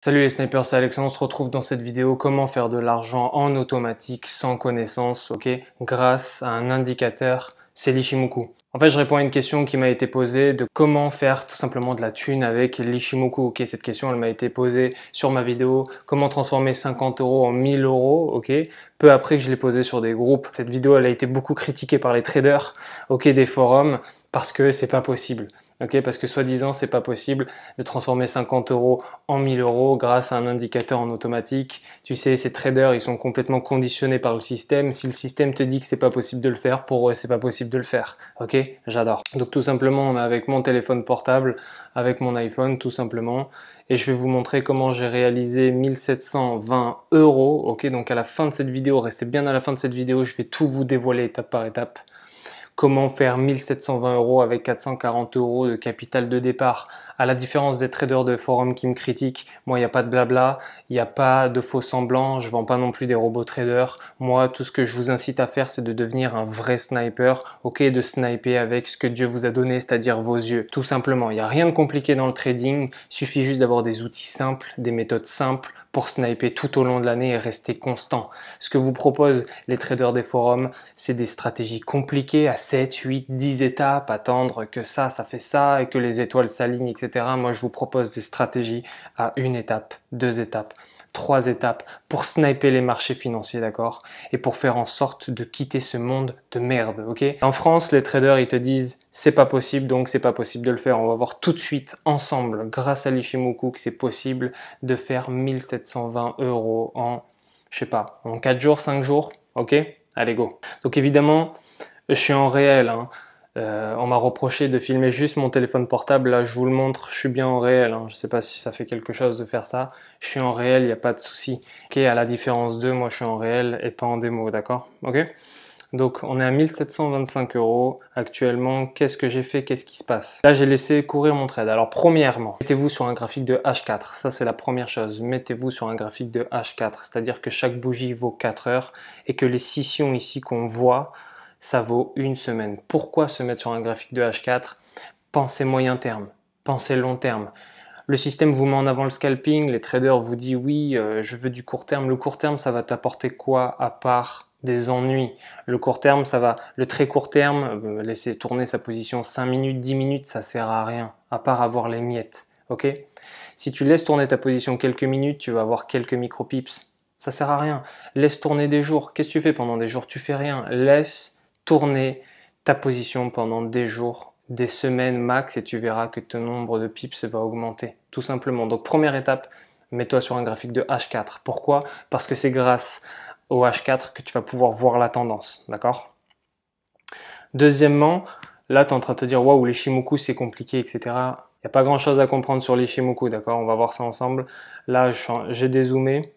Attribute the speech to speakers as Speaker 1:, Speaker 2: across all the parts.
Speaker 1: Salut les snipers, c'est Alex, on se retrouve dans cette vidéo comment faire de l'argent en automatique sans connaissance, ok, grâce à un indicateur, c'est l'Ishimoku. En fait, je réponds à une question qui m'a été posée de comment faire tout simplement de la thune avec l'Ishimoku. Ok, cette question, elle m'a été posée sur ma vidéo, comment transformer 50 euros en 1000 euros, ok, peu après que je l'ai posée sur des groupes. Cette vidéo, elle a été beaucoup critiquée par les traders, ok, des forums, parce que c'est pas possible. Ok, parce que soi-disant c'est pas possible de transformer 50 euros en 1000 euros grâce à un indicateur en automatique. Tu sais, ces traders, ils sont complètement conditionnés par le système. Si le système te dit que c'est pas possible de le faire, pour eux, c'est pas possible de le faire. Ok, j'adore. Donc tout simplement, on est avec mon téléphone portable, avec mon iPhone, tout simplement. Et je vais vous montrer comment j'ai réalisé 1720 euros. Ok, donc à la fin de cette vidéo, restez bien à la fin de cette vidéo, je vais tout vous dévoiler étape par étape. Comment faire 1720 euros avec 440 euros de capital de départ. À la différence des traders de forum qui me critiquent, moi il n'y a pas de blabla, il n'y a pas de faux semblants, je vends pas non plus des robots traders. Moi tout ce que je vous incite à faire c'est de devenir un vrai sniper, ok, de sniper avec ce que Dieu vous a donné, c'est-à-dire vos yeux. Tout simplement, il n'y a rien de compliqué dans le trading, il suffit juste d'avoir des outils simples, des méthodes simples pour sniper tout au long de l'année et rester constant. Ce que vous proposent les traders des forums, c'est des stratégies compliquées à 7, 8, 10 étapes, attendre que ça fait ça et que les étoiles s'alignent, etc. Moi, je vous propose des stratégies à une étape, 2 étapes, 3 étapes pour sniper les marchés financiers, d'accord? Et pour faire en sorte de quitter ce monde de merde, ok? En France, les traders, ils te disent c'est pas possible, donc c'est pas possible de le faire. On va voir tout de suite ensemble, grâce à l'Ishimoku, que c'est possible de faire 1720 euros en, je sais pas, en 4 jours, 5 jours, ok? Allez, go. Donc évidemment, je suis en réel, hein. On m'a reproché de filmer juste mon téléphone portable. Là, je vous le montre, je suis bien en réel, hein. Je sais pas si ça fait quelque chose de faire ça. Je suis en réel, il n'y a pas de souci. Ok, à la différence d'eux, moi je suis en réel et pas en démo, d'accord? Ok? Donc on est à 1725 euros actuellement. Qu'est-ce que j'ai fait? Qu'est-ce qui se passe? Là, j'ai laissé courir mon trade. Alors premièrement, mettez-vous sur un graphique de H4. Ça, c'est la première chose. Mettez-vous sur un graphique de H4. C'est-à-dire que chaque bougie vaut 4 heures et que les scissions ici qu'on voit, ça vaut une semaine. Pourquoi se mettre sur un graphique de H4? Pensez moyen terme. Pensez long terme. Le système vous met en avant le scalping, les traders vous disent oui, je veux du court terme. Le court terme, ça va t'apporter quoi à part des ennuis? Le court terme, ça va. Le très court terme, laisser tourner sa position 5 minutes, 10 minutes, ça sert à rien, à part avoir les miettes. Ok? Si tu laisses tourner ta position quelques minutes, tu vas avoir quelques micro-pips. Ça sert à rien. Laisse tourner des jours. Qu'est-ce que tu fais pendant des jours? Tu fais rien. Laisse tourner ta position pendant des jours, des semaines max et tu verras que ton nombre de pips va augmenter, tout simplement. Donc première étape, mets-toi sur un graphique de H4. Pourquoi? Parce que c'est grâce au H4 que tu vas pouvoir voir la tendance, d'accord? Deuxièmement, là tu es en train de te dire waouh, les Shimoku c'est compliqué, etc. Il n'y a pas grand chose à comprendre sur les Shimoku, d'accord? On va voir ça ensemble. Là j'ai dézoomé,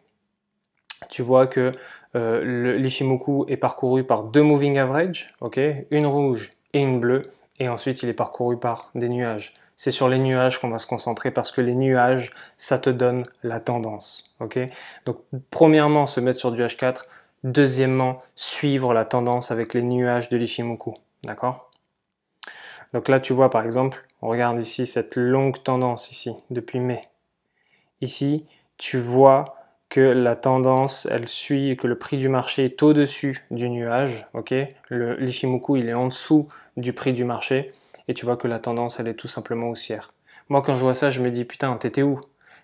Speaker 1: tu vois que l'Ishimoku est parcouru par deux moving average, ok, une rouge et une bleue, et ensuite il est parcouru par des nuages. C'est sur les nuages qu'on va se concentrer parce que les nuages, ça te donne la tendance, ok. Donc premièrement, se mettre sur du H4, deuxièmement, suivre la tendance avec les nuages de l'Ishimoku, d'accord. Donc là, tu vois par exemple, on regarde ici cette longue tendance ici, depuis mai. Ici, tu vois que la tendance, elle suit, que le prix du marché est au-dessus du nuage, ok? L'Ishimoku, il est en dessous du prix du marché, et tu vois que la tendance, elle est tout simplement haussière. Moi, quand je vois ça, je me dis, putain, t'étais où?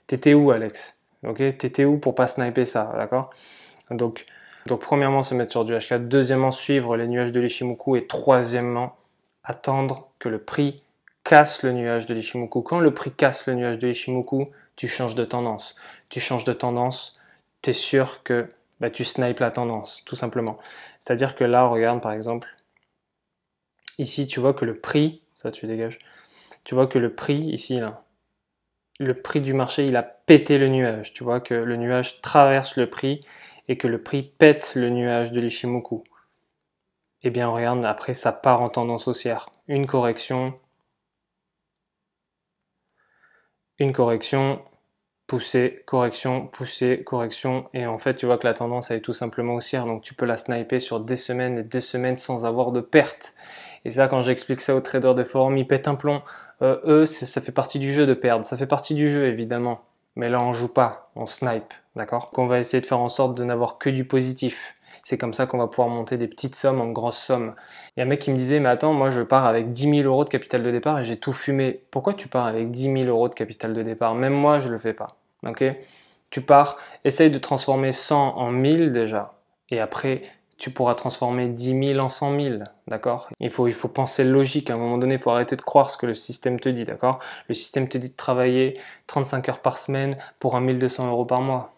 Speaker 1: T'étais où, Alex? Ok? T'étais où pour pas sniper ça, d'accord? Donc, premièrement, se mettre sur du H4, deuxièmement, suivre les nuages de l'Ishimoku, et troisièmement, attendre que le prix casse le nuage de l'Ishimoku. Quand le prix casse le nuage de l'Ishimoku, tu changes de tendance. Tu changes de tendance, tu es sûr que tu snipes la tendance, tout simplement. C'est-à-dire que là, regarde par exemple, ici tu vois que le prix, ça tu dégages, tu vois que le prix ici, là, le prix du marché, il a pété le nuage. Tu vois que le nuage traverse le prix et que le prix pète le nuage de l'Ishimoku. Et bien regarde, après ça part en tendance haussière. Une correction, poussée, correction, et en fait tu vois que la tendance elle est tout simplement haussière, donc tu peux la sniper sur des semaines et des semaines sans avoir de perte. Et ça, quand j'explique ça aux traders des forums, ils pètent un plomb. Eux, ça fait partie du jeu de perdre, ça fait partie du jeu évidemment. Mais là, on joue pas, on snipe, d'accord? On va essayer de faire en sorte de n'avoir que du positif. C'est comme ça qu'on va pouvoir monter des petites sommes en grosses sommes. Il y a un mec qui me disait, mais attends, moi je pars avec 10 000 euros de capital de départ et j'ai tout fumé. Pourquoi tu pars avec 10 000 euros de capital de départ? Même moi, je le fais pas, ok? Tu pars, essaye de transformer 100 en 1000 déjà. Et après, tu pourras transformer 10 000 en 100 000, d'accord? Il faut penser logique. À un moment donné, il faut arrêter de croire ce que le système te dit, d'accord? Le système te dit de travailler 35 heures par semaine pour 1 200 euros par mois.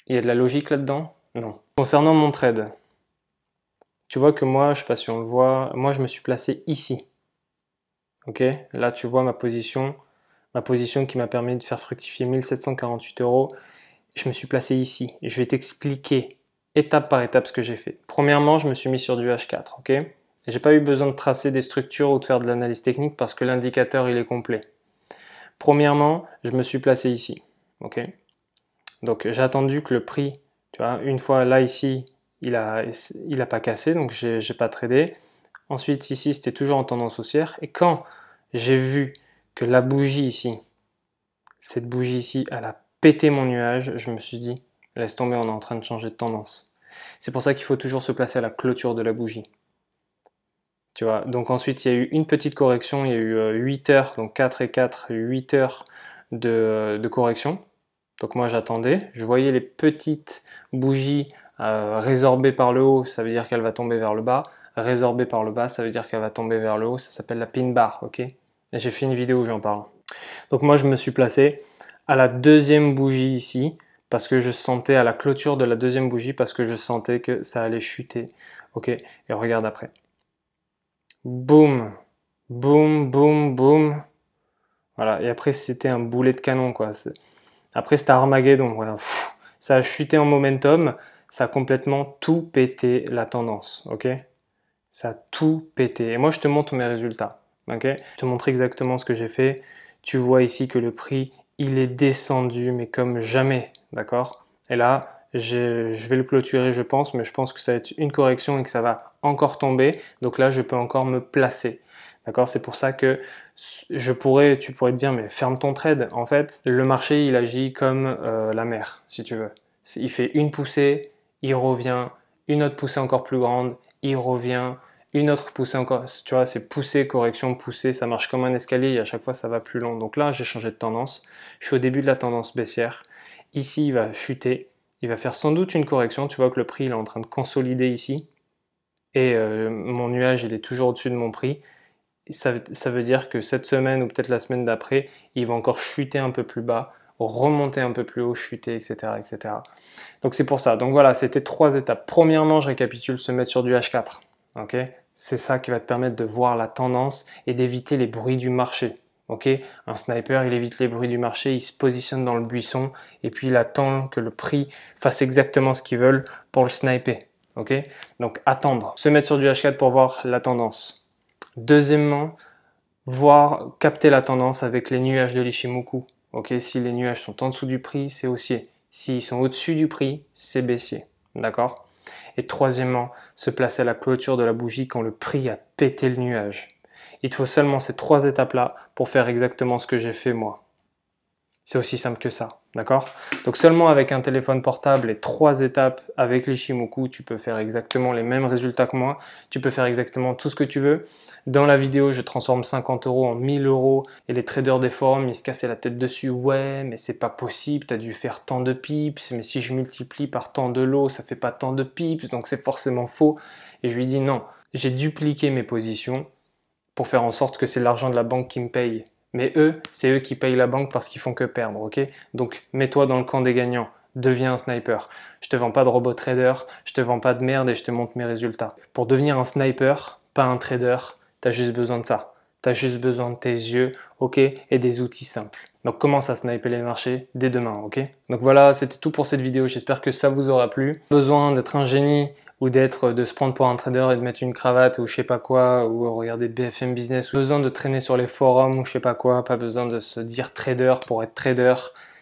Speaker 1: Il y a de la logique là-dedans? Non. Concernant mon trade, tu vois que moi, je sais pas si on le voit, moi je me suis placé ici. Ok? Là, tu vois ma position qui m'a permis de faire fructifier 1748 euros. Je me suis placé ici. Et je vais t'expliquer étape par étape ce que j'ai fait. Premièrement, je me suis mis sur du H4, ok? J'ai pas eu besoin de tracer des structures ou de faire de l'analyse technique parce que l'indicateur il est complet. Premièrement, je me suis placé ici, ok? Donc j'ai attendu que le prix, tu vois, une fois là ici, il a pas cassé, donc j'ai pas tradé. Ensuite ici, c'était toujours en tendance haussière. Et quand j'ai vu que la bougie ici, cette bougie ici, elle a pété mon nuage, je me suis dit, laisse tomber, on est en train de changer de tendance. C'est pour ça qu'il faut toujours se placer à la clôture de la bougie. Tu vois, donc ensuite il y a eu une petite correction, il y a eu 8 heures, donc 4 et 4, 8 heures de correction. Donc moi j'attendais, je voyais les petites bougies résorbées par le haut, ça veut dire qu'elle va tomber vers le bas. Résorbée par le bas, ça veut dire qu'elle va tomber vers le haut, ça s'appelle la pin bar, ok? Et j'ai fait une vidéo où j'en parle. Donc moi je me suis placé à la deuxième bougie ici, parce que je sentais à la clôture de la deuxième bougie, parce que je sentais que ça allait chuter, ok? Et regarde après. Boum, boum, boum, boum. Voilà, et après c'était un boulet de canon, quoi. Après, c'était Armageddon. Voilà. Ça a chuté en momentum. Ça a complètement tout pété la tendance. Ok? Ça a tout pété. Et moi, je te montre mes résultats. Ok? Je te montre exactement ce que j'ai fait. Tu vois ici que le prix, il est descendu, mais comme jamais. D'accord? Et là, je vais le clôturer, je pense, mais je pense que ça va être une correction et que ça va encore tomber. Donc là, je peux encore me placer. D'accord? C'est pour ça que tu pourrais te dire, mais ferme ton trade. En fait, le marché, il agit comme la mer, si tu veux. Il fait une poussée, il revient, une autre poussée encore plus grande, il revient, une autre poussée encore. Tu vois, c'est poussée, correction, poussée, ça marche comme un escalier et à chaque fois, ça va plus long. Donc là, j'ai changé de tendance. Je suis au début de la tendance baissière. Ici, il va chuter. Il va faire sans doute une correction. Tu vois que le prix, il est en train de consolider ici. Et mon nuage, il est toujours au-dessus de mon prix. Ça veut dire que cette semaine ou peut-être la semaine d'après, il va encore chuter un peu plus bas, remonter un peu plus haut, chuter, etc. etc. Donc c'est pour ça. Donc voilà, c'était 3 étapes. Premièrement, je récapitule, se mettre sur du H4. Ok? C'est ça qui va te permettre de voir la tendance et d'éviter les bruits du marché. Ok? Un sniper, il évite les bruits du marché, il se positionne dans le buisson et puis il attend que le prix fasse exactement ce qu'il veut pour le sniper. Ok? Donc attendre. Se mettre sur du H4 pour voir la tendance. Deuxièmement, capter la tendance avec les nuages de l'Ichimoku. Ok, si les nuages sont en dessous du prix, c'est haussier. S'ils sont au-dessus du prix, c'est baissier. D'accord? Et troisièmement, se placer à la clôture de la bougie quand le prix a pété le nuage. Il te faut seulement ces 3 étapes-là pour faire exactement ce que j'ai fait moi. C'est aussi simple que ça, d'accord? Donc seulement avec un téléphone portable et 3 étapes avec l'Ichimoku, tu peux faire exactement les mêmes résultats que moi. Tu peux faire exactement tout ce que tu veux. Dans la vidéo, je transforme 50 euros en 1000 euros et les traders des forums, ils se cassaient la tête dessus. Ouais, mais c'est pas possible, tu as dû faire tant de pips, mais si je multiplie par tant de lots, ça fait pas tant de pips, donc c'est forcément faux. Et je lui dis non, j'ai dupliqué mes positions pour faire en sorte que c'est l'argent de la banque qui me paye. Mais eux, c'est eux qui payent la banque parce qu'ils font que perdre, ok? Donc mets-toi dans le camp des gagnants, deviens un sniper. Je te vends pas de robot trader, je te vends pas de merde et je te montre mes résultats. Pour devenir un sniper, pas un trader, tu as juste besoin de ça. Tu as juste besoin de tes yeux, ok? Et des outils simples. Donc commence à sniper les marchés dès demain, ok? Donc voilà, c'était tout pour cette vidéo, j'espère que ça vous aura plu. Besoin d'être un génie ou de se prendre pour un trader et de mettre une cravate ou je sais pas quoi, ou regarder BFM Business, ou besoin de traîner sur les forums ou je sais pas quoi, pas besoin de se dire trader pour être trader.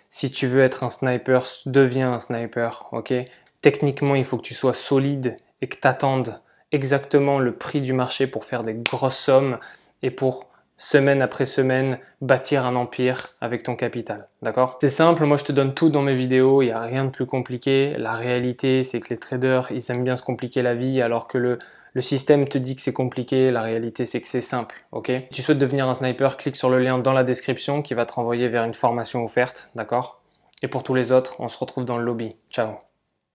Speaker 1: Si tu veux être un sniper, deviens un sniper, ok? Techniquement, il faut que tu sois solide et que tu attendes exactement le prix du marché pour faire des grosses sommes et pour semaine après semaine, bâtir un empire avec ton capital, d'accord? C'est simple, moi je te donne tout dans mes vidéos, il n'y a rien de plus compliqué. La réalité, c'est que les traders, ils aiment bien se compliquer la vie, alors que le système te dit que c'est compliqué, la réalité c'est que c'est simple, ok? Si tu souhaites devenir un sniper, clique sur le lien dans la description qui va te renvoyer vers une formation offerte, d'accord? Et pour tous les autres, on se retrouve dans le lobby. Ciao!